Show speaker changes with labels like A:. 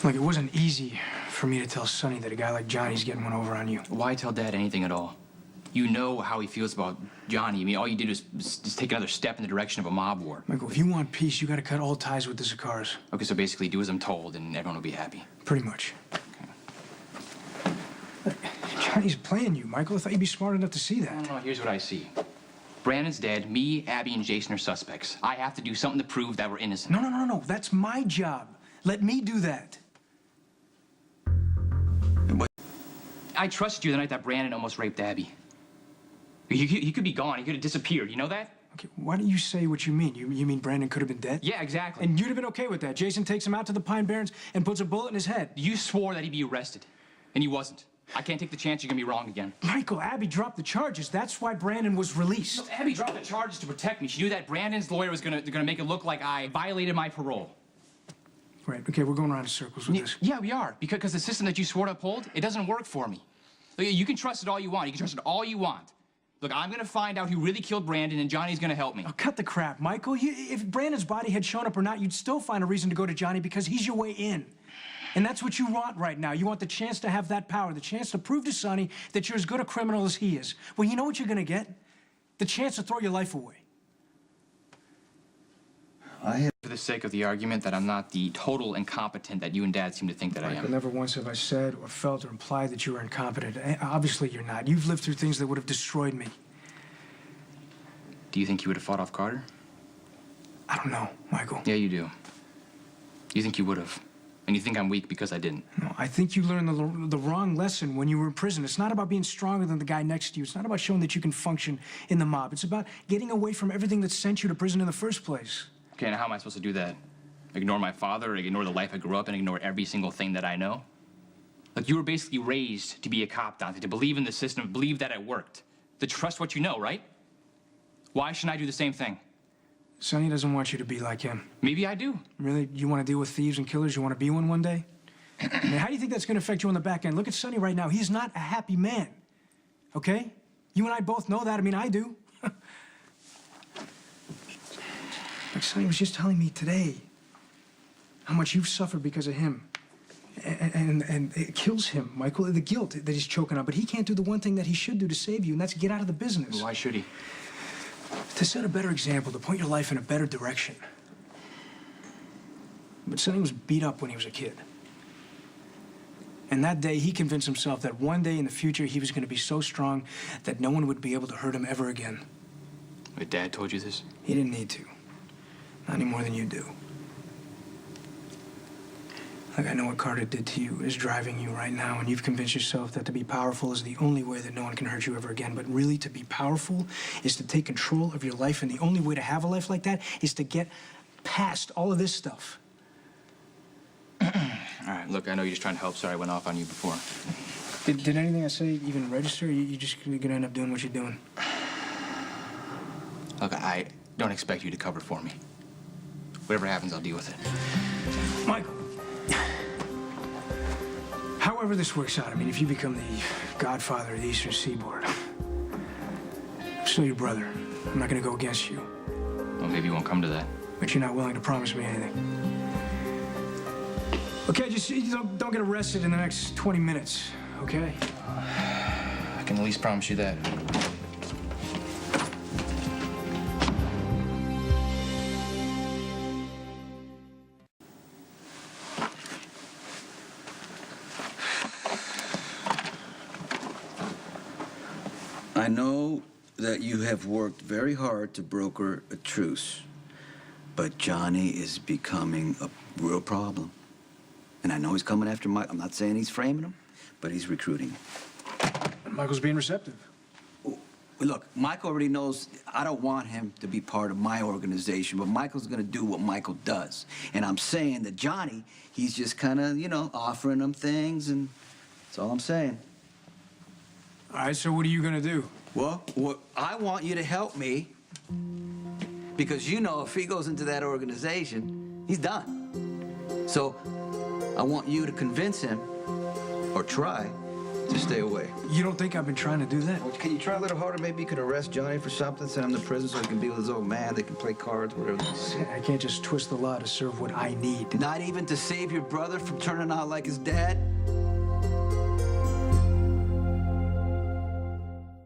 A: Look, it wasn't easy for me to tell Sonny that a guy like Johnny's getting one over on you.
B: Why tell Dad anything at all? You know how he feels about Johnny. I mean, all you did is just take another step in the direction of a mob war.
A: Michael, if you want peace, you gotta cut all ties with the Zakars.
B: Okay, so basically do as I'm told and everyone will be happy.
A: Pretty much.
B: Okay.
A: Look, Johnny's playing you, Michael. I thought you'd be smart enough to see that.
B: No, here's what I see. Brandon's dead. Me, Abby, and Jason are suspects. I have to do something to prove that we're innocent.
A: No. That's my job. Let me do that.
B: What? I trusted you the night that Brandon almost raped Abby. He could be gone. He could have disappeared. You know that?
A: Okay, why don't you say what you mean? You mean Brandon could have been dead?
B: Yeah, exactly.
A: And you'd have been okay with that. Jason takes him out to the Pine Barrens and puts a bullet in his head.
B: You swore that he'd be arrested, and he wasn't. I can't take the chance you're gonna be wrong again.
A: Michael, Abby dropped the charges. That's why Brandon was released.
B: No, Abby dropped the charges to protect me. She knew that Brandon's lawyer was gonna make it look like I violated my parole.
A: Right, okay, we're going around in circles with this.
B: Yeah, we are. Because the system that you swore to uphold, it doesn't work for me. Look, you can trust it all you want. You can trust it all you want. Look, I'm gonna find out who really killed Brandon, and Johnny's gonna help me.
A: Oh, cut the crap, Michael. If Brandon's body had shown up or not, you'd still find a reason to go to Johnny because he's your way in. And that's what you want right now. You want the chance to have that power, the chance to prove to Sonny that you're as good a criminal as he is. Well, you know what you're gonna get? The chance to throw your life away.
B: For the sake of the argument that I'm not the total incompetent that you and Dad seem to think that I am.
A: Never once have I said or felt or implied that you were incompetent. Obviously, you're not. You've lived through things that would have destroyed me.
B: Do you think you would have fought off Carter?
A: I don't know, Michael.
B: Yeah, you do. You think you would have. And you think I'm weak because I didn't.
A: No, I think you learned the wrong lesson when you were in prison. It's not about being stronger than the guy next to you. It's not about showing that you can function in the mob. It's about getting away from everything that sent you to prison in the first place.
B: Okay, now how am I supposed to do that? Ignore my father, ignore the life I grew up in, ignore every single thing that I know? Like, you were basically raised to be a cop, Dante, to believe in the system, believe that it worked, to trust what you know, right? Why shouldn't I do the same thing?
A: Sonny doesn't want you to be like him.
B: Maybe I do.
A: Really? You want to deal with thieves and killers? You want to be one day? I mean, how do you think that's going to affect you on the back end? Look at Sonny right now. He's not a happy man, okay? You and I both know that. I mean, I do. Like Sonny was just telling me today how much you've suffered because of him. And it kills him, Michael, the guilt that he's choking on. But he can't do the one thing that he should do to save you, and that's get out of the business.
B: Why should he?
A: To set a better example, to point your life in a better direction. But Sonny was beat up when he was a kid. And that day, he convinced himself that one day in the future, he was going to be so strong that no one would be able to hurt him ever again.
B: Wait, Dad told you this?
A: He didn't need to. Not any more than you do. Like, I know what Carter did to you is driving you right now, and you've convinced yourself that to be powerful is the only way that no one can hurt you ever again. But really, to be powerful is to take control of your life, and the only way to have a life like that is to get past all of this stuff.
B: All right, look, I know you're just trying to help. Sorry I went off on you before.
A: Did anything I say even register? You just gonna end up doing what you're doing?
B: Look, I don't expect you to cover for me. Whatever happens, I'll deal with it.
A: Michael, however this works out, I mean, if you become the godfather of the Eastern Seaboard, I'm still your brother. I'm not gonna go against you.
B: Well, maybe you won't come to that.
A: But you're not willing to promise me anything. Okay, just don't get arrested in the next 20 minutes, okay?
B: I can at least promise you that.
C: I know that you have worked very hard to broker a truce, but Johnny is becoming a real problem. And I know he's coming after Mike. I'm not saying he's framing him, but he's recruiting him.
A: Michael's being receptive.
C: Look, Mike already knows I don't want him to be part of my organization, but Michael's gonna do what Michael does. And I'm saying that Johnny, he's just kind of, you know, offering him things, and that's all I'm saying.
A: All right, so what are you gonna do?
C: Well, I want you to help me, because you know if he goes into that organization, he's done. So I want you to convince him, or try, Just stay away.
A: You don't think I've been trying to do that?
C: Well, can you try a little harder? Maybe you could arrest Johnny for something, send him to prison so he can be with his old man. They can play cards, whatever.
A: I can't just twist the law to serve what I need.
C: Not even to save your brother from turning out like his dad?